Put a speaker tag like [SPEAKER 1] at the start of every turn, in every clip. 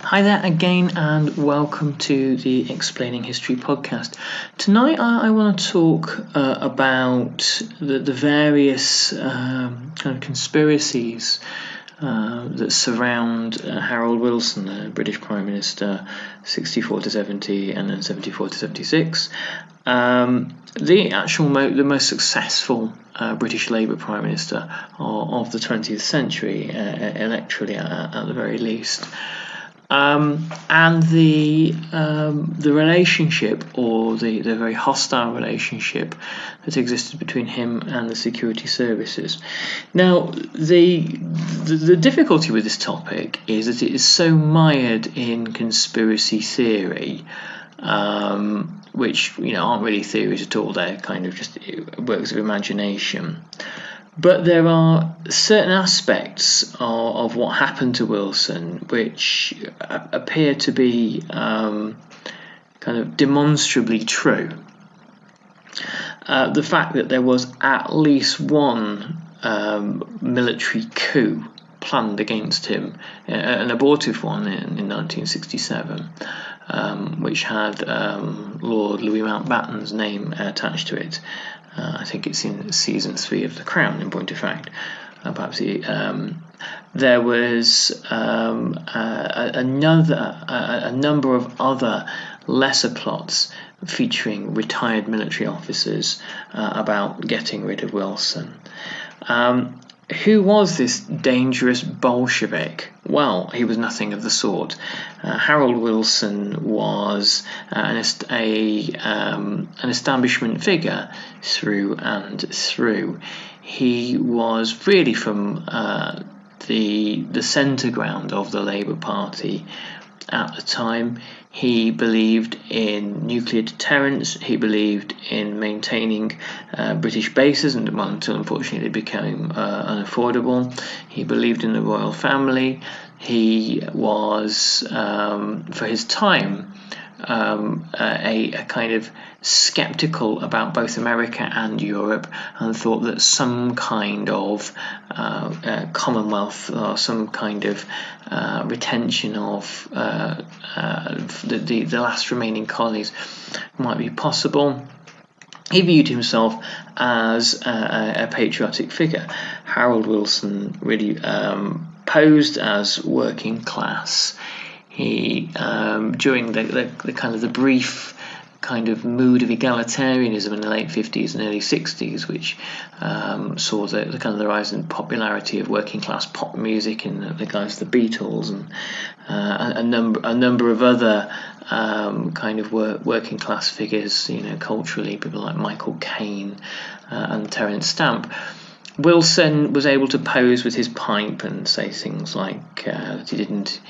[SPEAKER 1] Hi there again, and welcome to the Explaining History podcast. Tonight I want to talk about the various kind of conspiracies that surround Harold Wilson, the British Prime Minister, 64 to 70 and then 74 to 76. The most successful British Labour Prime Minister of the 20th century, electorally at the very least. And the relationship, or the very hostile relationship that existed between him and the security services. Now, the difficulty with this topic is that it is so mired in conspiracy theory, which aren't really theories at all. They're kind of just works of imagination. But there are certain aspects of what happened to Wilson which appear to be kind of demonstrably true. The fact that there was at least one military coup planned against him, an abortive one in 1967, which had Lord Louis Mountbatten's name attached to it. I think it's in season 3 of The Crown, in point of fact. Perhaps there was a number of other lesser plots featuring retired military officers about getting rid of Wilson. Who was this dangerous Bolshevik? Well, he was nothing of the sort. Harold Wilson was an establishment figure through and through. He was really from the centre ground of the Labour Party at the time. He believed in nuclear deterrence. He believed in maintaining British bases until unfortunately they became unaffordable. He believed in the royal family. He was, for his time, a kind of skeptical about both America and Europe, and thought that some kind of commonwealth or some kind of retention of the last remaining colonies might be possible. He viewed himself as a patriotic figure. Harold Wilson really posed as working class. He, during the kind of the brief kind of mood of egalitarianism in the late 50s and early 60s, which saw the kind of the rise in popularity of working class pop music in the guys of the Beatles and a number of other kind of working class figures, culturally, people like Michael Caine and Terence Stamp. Wilson was able to pose with his pipe and say things like that he didn't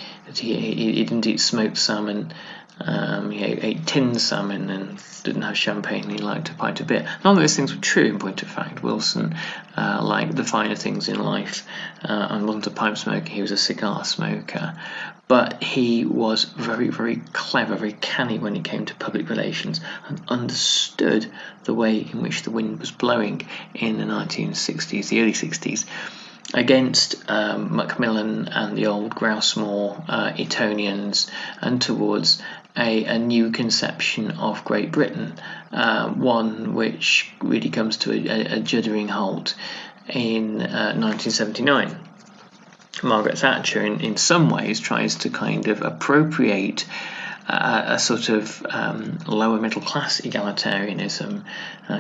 [SPEAKER 1] eat smoked salmon, he ate tinned salmon and didn't have champagne. He liked a pint of beer. None of those things were true, in point of fact. Wilson liked the finer things in life and wasn't a pipe smoker. He was a cigar smoker. But he was very, very clever, very canny when it came to public relations, and understood the way in which the wind was blowing in the 1960s, the early 60s, against Macmillan and the old Grousemore Etonians, and towards a new conception of Great Britain, one which really comes to a juddering halt in 1979. Margaret Thatcher, in some ways, tries to kind of appropriate a sort of lower middle class egalitarianism.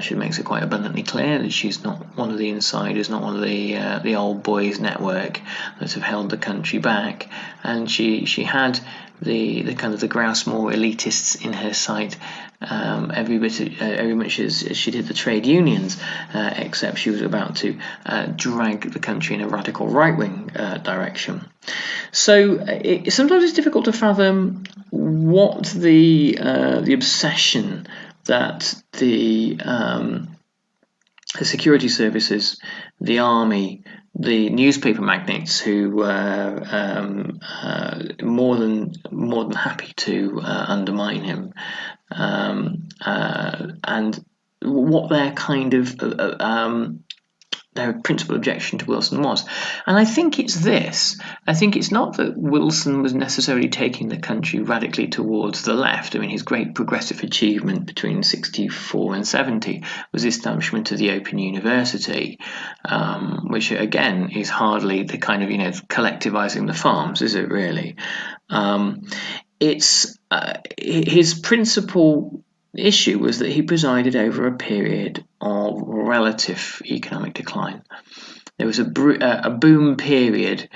[SPEAKER 1] She makes it quite abundantly clear that she's not one of the insiders, not one of the old boys network that have held the country back, and she had the kind of the Grousemore elitists in her sight every much as she did the trade unions, except she was about to drag the country in a radical right-wing direction. So sometimes it's difficult to fathom what the obsession that the security services, the army, the newspaper magnates, who were more than happy to undermine him, and what their kind of their principal objection to Wilson was. And I think it's this. I think it's not that Wilson was necessarily taking the country radically towards the left. I mean, his great progressive achievement between 64 and 70 was the establishment of the Open University, which again is hardly the kind of, collectivizing the farms, is it really? It's his principal issue was that he presided over a period of relative economic decline. There was a boom period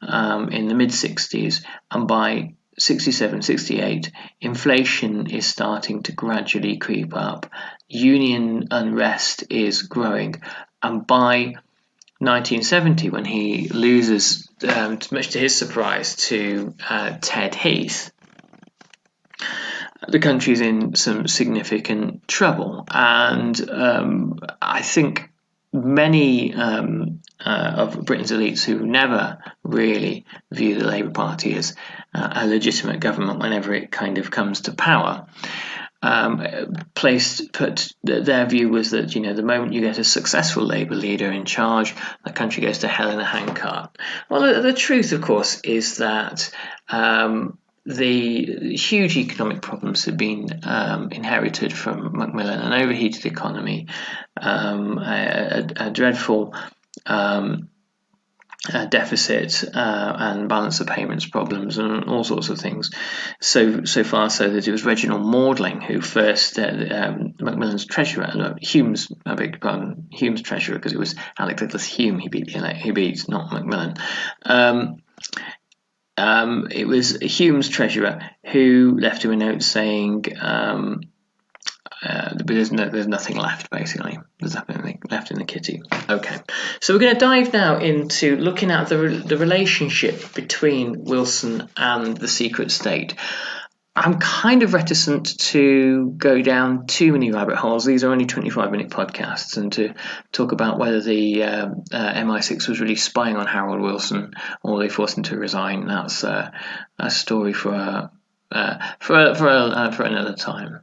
[SPEAKER 1] in the mid-60s, and by 67, 68, inflation is starting to gradually creep up. Union unrest is growing, and by 1970, when he loses, much to his surprise, to Ted Heath, the country's in some significant trouble, and I think many of Britain's elites who never really view the Labour Party as a legitimate government whenever it kind of comes to power, their view was that, the moment you get a successful Labour leader in charge, the country goes to hell in a handcart. Well, the truth, of course, is that the huge economic problems had been inherited from Macmillan: an overheated economy, a dreadful deficit and balance of payments problems, and all sorts of things. So far so that it was Reginald Maudling who first, Macmillan's treasurer, Hume's treasurer, because it was Alec Douglas Hume he beat, not Macmillan. It was Hume's treasurer who left him a note saying, there's nothing left, basically. There's nothing left in the kitty. Okay, so we're going to dive now into looking at the relationship between Wilson and the secret state. I'm kind of reticent to go down too many rabbit holes. These are only 25-minute podcasts, and to talk about whether the MI6 was really spying on Harold Wilson or they forced him to resign, that's a story for another time.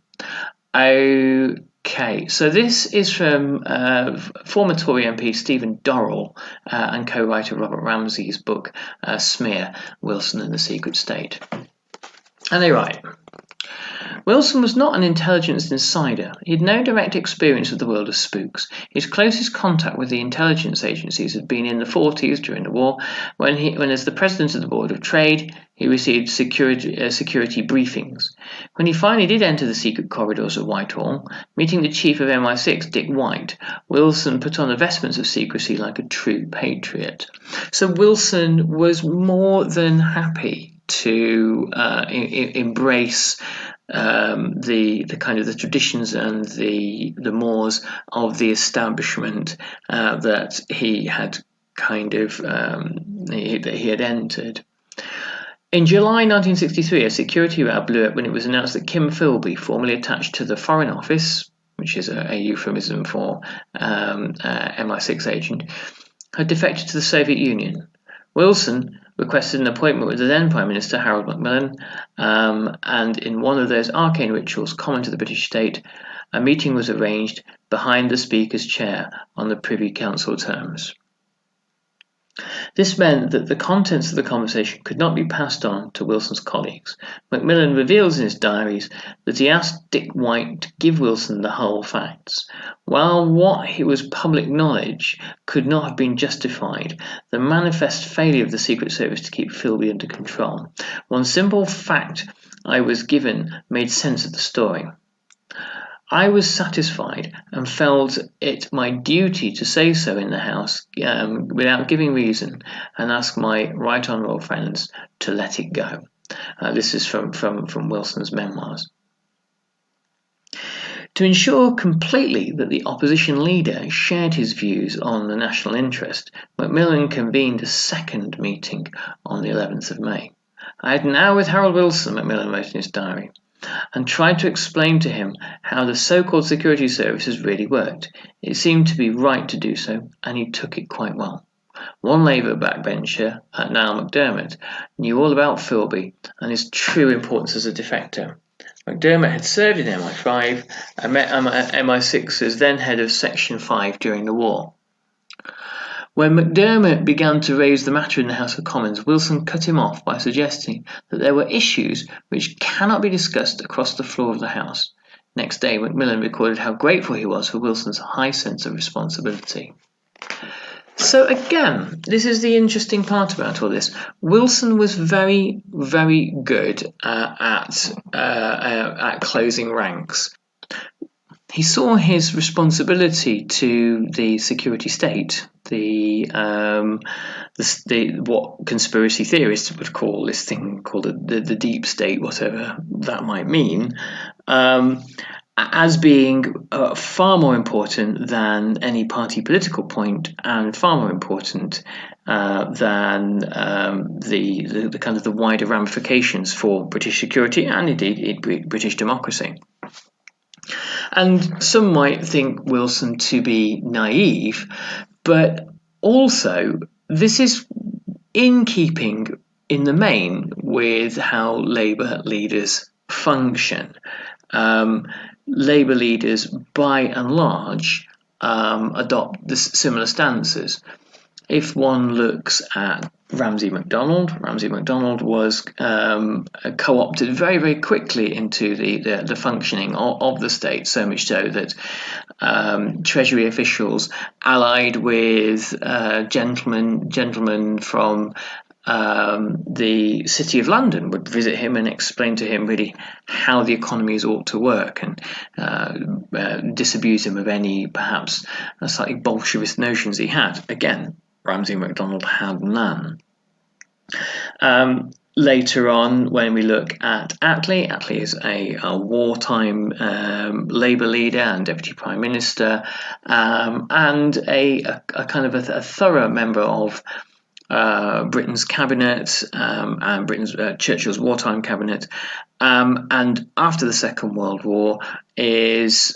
[SPEAKER 1] Okay, so this is from former Tory MP Stephen Dorrell and co-writer Robert Ramsay's book Smear: Wilson and the Secret State. And they write, Wilson was not an intelligence insider. He had no direct experience of the world of spooks. His closest contact with the intelligence agencies had been in the 40s during the war, when as the president of the Board of Trade, he received security briefings. When he finally did enter the secret corridors of Whitehall, meeting the chief of MI6, Dick White, Wilson put on the vestments of secrecy like a true patriot. So Wilson was more than happy to embrace the kind of the traditions and the mores of the establishment that he had kind of he had entered. In July 1963, a security row blew up when it was announced that Kim Philby, formerly attached to the Foreign Office, which is a euphemism for MI6 agent, had defected to the Soviet Union. Wilson requested an appointment with the then Prime Minister Harold Macmillan, and in one of those arcane rituals common to the British state, a meeting was arranged behind the Speaker's chair on the Privy Council terms. This meant that the contents of the conversation could not be passed on to Wilson's colleagues. Macmillan reveals in his diaries that he asked Dick White to give Wilson the whole facts. While what was public knowledge could not have been justified, the manifest failure of the Secret Service to keep Philby under control, one simple fact I was given made sense of the story. I was satisfied and felt it my duty to say so in the House without giving reason, and ask my right honourable friends to let it go. This is from Wilson's memoirs. To ensure completely that the opposition leader shared his views on the national interest, Macmillan convened a second meeting on the 11th of May. I had an hour with Harold Wilson, Macmillan wrote in his diary, and tried to explain to him how the so-called security services really worked. It seemed to be right to do so, and he took it quite well. One Labour backbencher, Niall McDermott, knew all about Philby and his true importance as a defector. McDermott had served in MI5 and met MI6 as then head of Section 5 during the war. When McDermott began to raise the matter in the House of Commons, Wilson cut him off by suggesting that there were issues which cannot be discussed across the floor of the House. Next day, Macmillan recorded how grateful he was for Wilson's high sense of responsibility. So again, this is the interesting part about all this. Wilson was very, very good at closing ranks. He saw his responsibility to the security state, what conspiracy theorists would call this thing called the deep state, whatever that might mean, as being far more important than any party political point, and far more important than the kind of the wider ramifications for British security and indeed British democracy. And some might think Wilson to be naive, but also this is in keeping in the main with how Labour leaders function. Labour leaders, by and large, adopt similar stances. If one looks at Ramsay MacDonald was co-opted very, very quickly into the functioning of the state, so much so that Treasury officials allied with gentlemen from the City of London would visit him and explain to him really how the economies ought to work, and disabuse him of any perhaps slightly Bolshevist notions he had. Again, Ramsay MacDonald had none. Later on, when we look at Attlee is a wartime Labour leader and Deputy Prime Minister, and a kind of a thorough member of Britain's cabinet, and Britain's Churchill's wartime cabinet, and after the Second World War is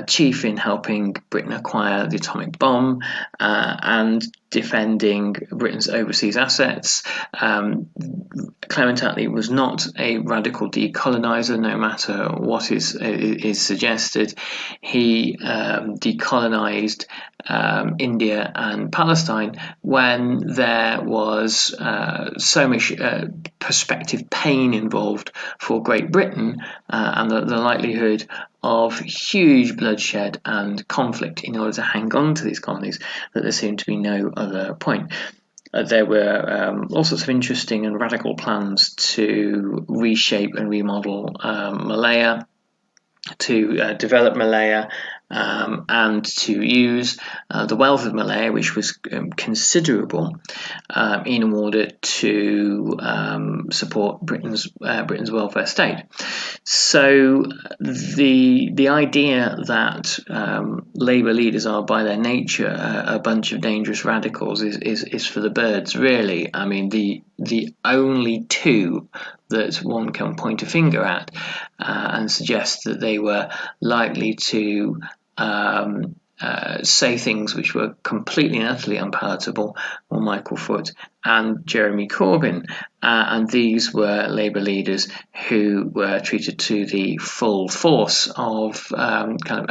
[SPEAKER 1] chief in helping Britain acquire the atomic bomb and defending Britain's overseas assets. Clement Attlee was not a radical decoloniser, no matter what is suggested. He decolonised India and Palestine when there was so much prospective pain involved for Great Britain, and the likelihood of huge bloodshed and conflict in order to hang on to these colonies, that there seemed to be no other point. There were all sorts of interesting and radical plans to reshape and remodel Malaya, to develop Malaya, and to use the wealth of Malaya, which was considerable, in order to support Britain's welfare state. So the idea that Labour leaders are by their nature a bunch of dangerous radicals is for the birds, really. I mean, the only two that one can point a finger at and suggest that they were likely to say things which were completely and utterly unpalatable were Michael Foot and Jeremy Corbyn, and these were Labour leaders who were treated to the full force of kind of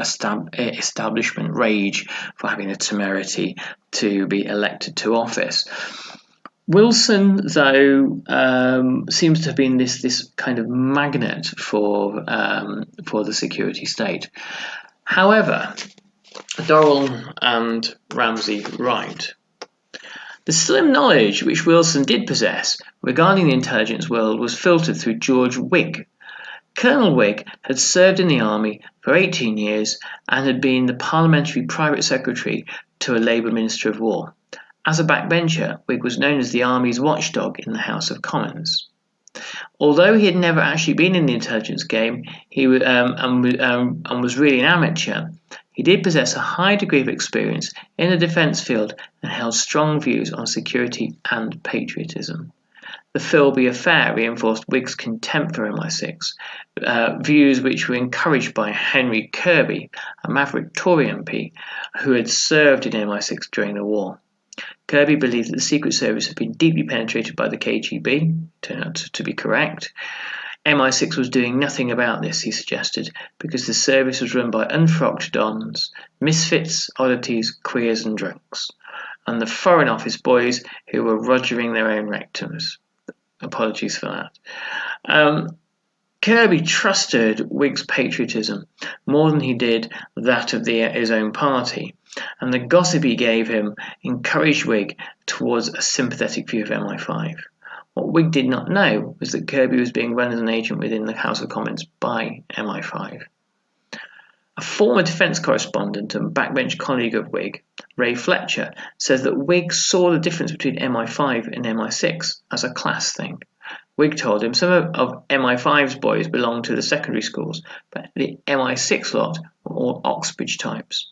[SPEAKER 1] establishment rage for having the temerity to be elected to office. Wilson, though, seems to have been this kind of magnet for the security state. However, Dorrell and Ramsay write, the slim knowledge which Wilson did possess regarding the intelligence world was filtered through George Wigg. Colonel Wigg had served in the army for 18 years and had been the parliamentary private secretary to a Labour Minister of War. As a backbencher, Wigg was known as the army's watchdog in the House of Commons. Although he had never actually been in the intelligence game, he and was really an amateur, he did possess a high degree of experience in the defence field and held strong views on security and patriotism. The Philby affair reinforced Wigg's contempt for MI6, views which were encouraged by Henry Kirby, a maverick Tory MP who had served in MI6 during the war. Kirby believed that the Secret Service had been deeply penetrated by the KGB, turned out to be correct. MI6 was doing nothing about this, he suggested, because the service was run by unfrocked dons, misfits, oddities, queers and drunks. and the Foreign Office boys who were rogering their own rectums. Apologies for that. Kirby trusted Whig's patriotism more than he did that of his own party, and the gossip he gave him encouraged Whig towards a sympathetic view of MI5. What Whig did not know was that Kirby was being run as an agent within the House of Commons by MI5. A former defence correspondent and backbench colleague of Whig, Ray Fletcher, says that Whig saw the difference between MI5 and MI6 as a class thing. Whig told him some of MI5's boys belonged to the secondary schools, but the MI6 lot were all Oxbridge types.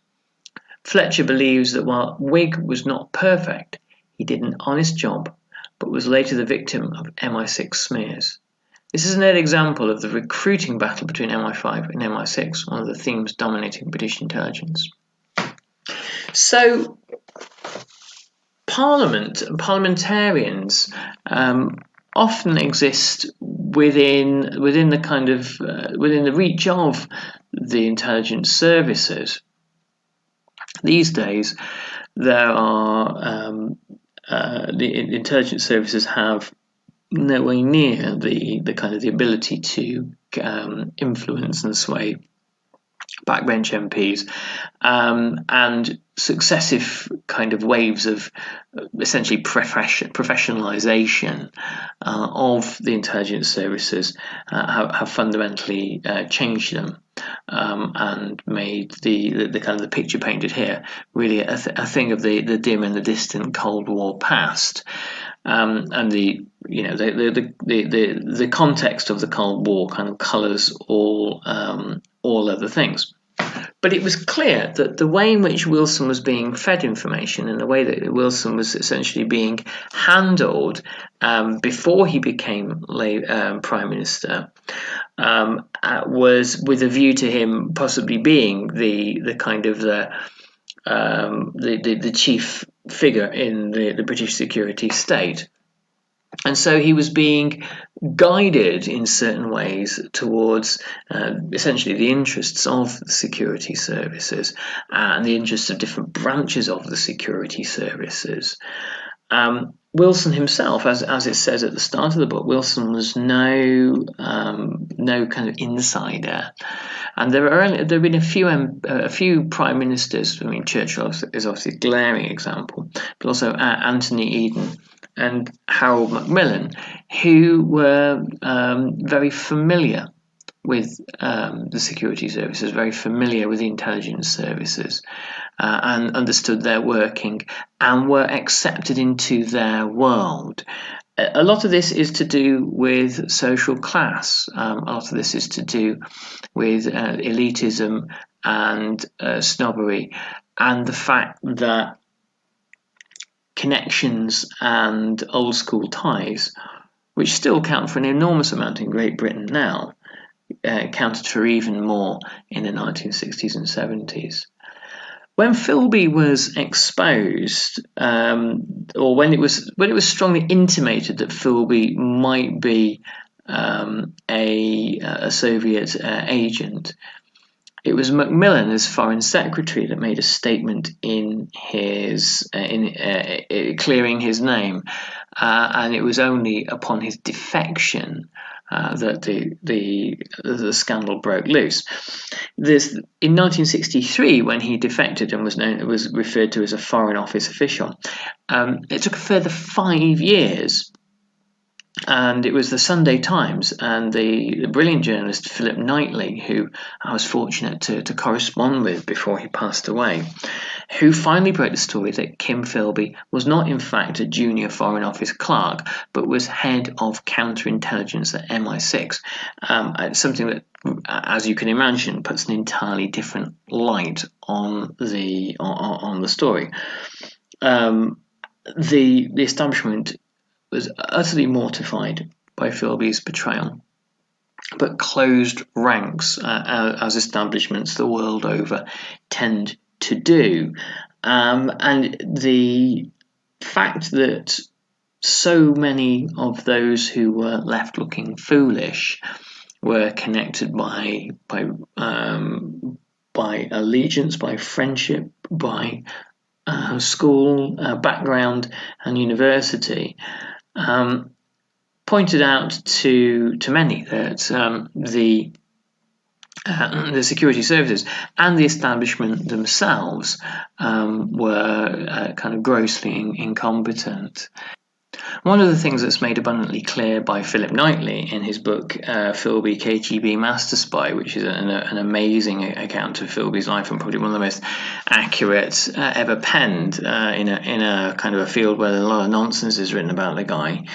[SPEAKER 1] Fletcher believes that while Whig was not perfect, he did an honest job, but was later the victim of MI6 smears. This is an early example of the recruiting battle between MI5 and MI6, one of the themes dominating British intelligence. So, parliamentarians often exist within the reach of the intelligence services. These days, there are the intelligence services have nowhere near the ability to influence and sway backbench MPs, and successive kind of waves of essentially professionalisation of the intelligence services have fundamentally changed them, and made the picture painted here really a thing of the dim and the distant Cold War past. And the context of the Cold War kind of colours all other things. But it was clear that the way in which Wilson was being fed information and the way that Wilson was essentially being handled before he became Prime Minister was with a view to him possibly being the chief figure in the British security state. And so he was being guided in certain ways towards essentially the interests of the security services and the interests of different branches of the security services. Wilson himself, as it says at the start of the book, Wilson was no kind of insider, and there have been a few prime ministers. I mean, Churchill is obviously a glaring example, but also Anthony Eden and Harold Macmillan, who were very familiar with the security services, very familiar with the intelligence services, and understood their working and were accepted into their world. A lot of this is to do with social class. A lot of this is to do with elitism and snobbery, and the fact that connections and old school ties, which still count for an enormous amount in Great Britain now, counted for even more in the 1960s and 70s. When Philby was exposed, or when it was strongly intimated that Philby might be a Soviet agent, it was Macmillan, as Foreign Secretary, that made a statement in clearing his name, and it was only upon his defection that the scandal broke loose. In 1963, when he defected and was referred to as a Foreign Office official, it took a further 5 years. And it was the Sunday Times and the brilliant journalist Philip Knightley, who I was fortunate to correspond with before he passed away, who finally broke the story that Kim Philby was not in fact a junior Foreign Office clerk, but was head of counterintelligence at MI6. Something that, as you can imagine, puts an entirely different light on the story. The establishment was utterly mortified by Philby's betrayal, but closed ranks, as establishments the world over tend to do. And the fact that so many of those who were left looking foolish were connected by allegiance, by friendship, by school background and university, pointed out to many that the security services and the establishment themselves were kind of grossly incompetent. One of the things that's made abundantly clear by Philip Knightley in his book Philby, KGB Master Spy, which is an amazing account of Philby's life and probably one of the most accurate ever penned in a kind of a field where a lot of nonsense is written about the guy.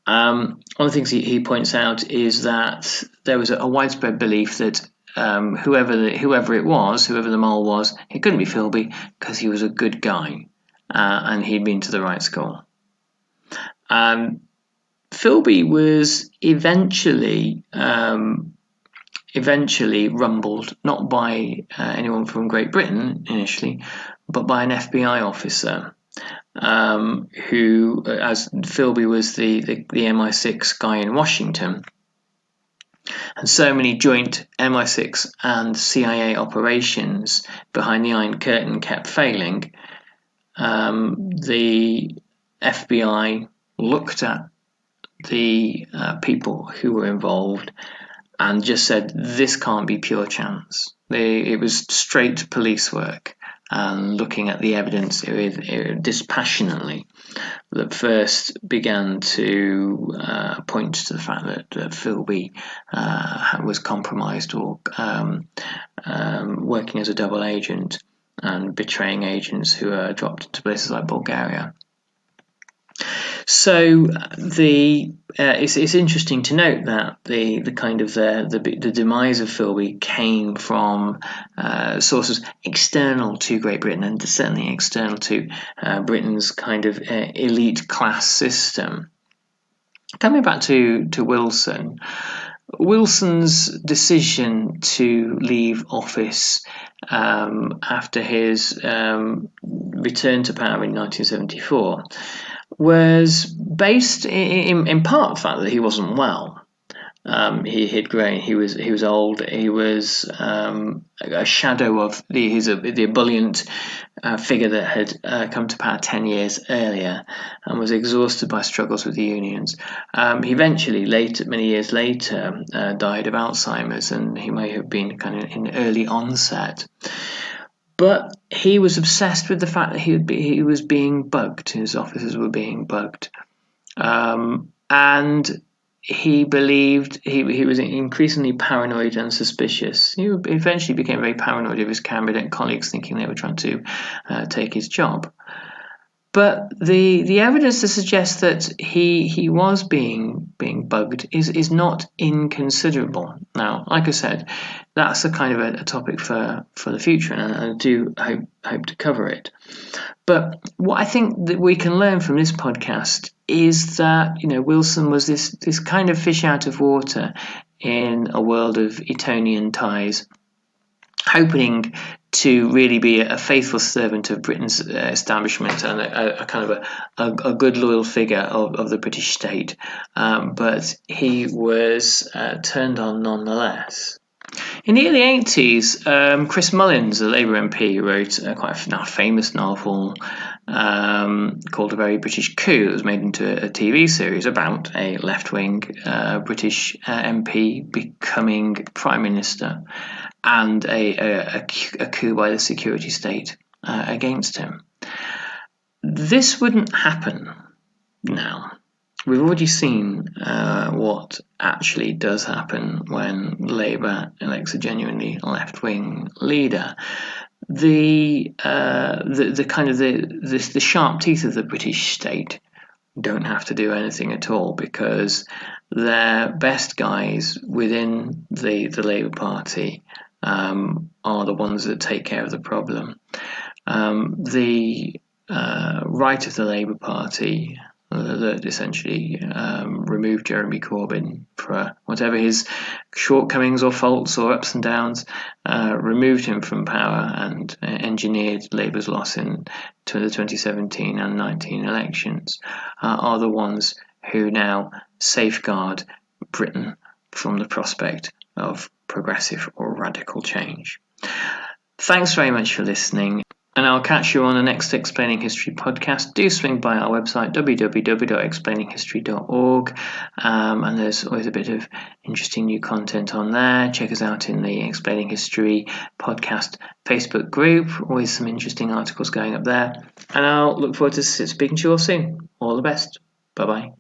[SPEAKER 1] One of the things he points out is that there was a widespread belief that whoever the mole was, it couldn't be Philby because he was a good guy and he'd been to the right school. Philby was eventually rumbled, not by anyone from Great Britain initially, but by an FBI officer who, as Philby was the MI6 guy in Washington, and so many joint MI6 and CIA operations behind the Iron Curtain kept failing, the FBI looked at the people who were involved and just said, this can't be pure chance. It was straight police work and looking at the evidence dispassionately that first began to point to the fact that Philby was compromised or working as a double agent and betraying agents who are dropped into places like Bulgaria. So it's interesting to note that the demise of Philby came from sources external to Great Britain and certainly external to Britain's kind of elite class system. Coming back to Wilson, Wilson's decision to leave office after his return to power in 1974 was based in part on the fact that he wasn't well. He had grown. He was old. He was a shadow of the ebullient figure that had come to power 10 years earlier, and was exhausted by struggles with the unions. He eventually, many years later, died of Alzheimer's, and he may have been kind of in early onset. But he was obsessed with the fact that he was being bugged. His officers were being bugged, and he believed he was increasingly paranoid and suspicious. He eventually became very paranoid of his cabinet colleagues, thinking they were trying to take his job. But the evidence to suggest that he was being bugged is not inconsiderable. Now, like I said, that's a kind of a topic for the future, and I do hope to cover it. But what I think that we can learn from this podcast is that Wilson was this kind of fish out of water in a world of Etonian ties, hoping to really be a faithful servant of Britain's establishment and a kind of a good loyal figure of the British state, but he was turned on nonetheless. In the early 80s, Chris Mullins, a Labour MP, wrote quite a famous novel called A Very British Coup that was made into a TV series about a left-wing British MP becoming Prime Minister and a coup by the security state against him. This wouldn't happen now. We've already seen what actually does happen when Labour elects a genuinely left-wing leader. The sharp teeth of the British state don't have to do anything at all, because their best guys within the Labour Party are the ones that take care of the problem. The right of the Labour Party that essentially removed Jeremy Corbyn for whatever his shortcomings or faults or ups and downs, removed him from power and engineered Labour's loss in the 2017 and 19 elections, are the ones who now safeguard Britain from the prospect of progressive or radical change. Thanks very much for listening. And I'll catch you on the next Explaining History podcast. Do swing by our website, www.explaininghistory.org, and there's always a bit of interesting new content on there. Check us out in the Explaining History podcast Facebook group. Always some interesting articles going up there. And I'll look forward to speaking to you all soon. All the best. Bye-bye.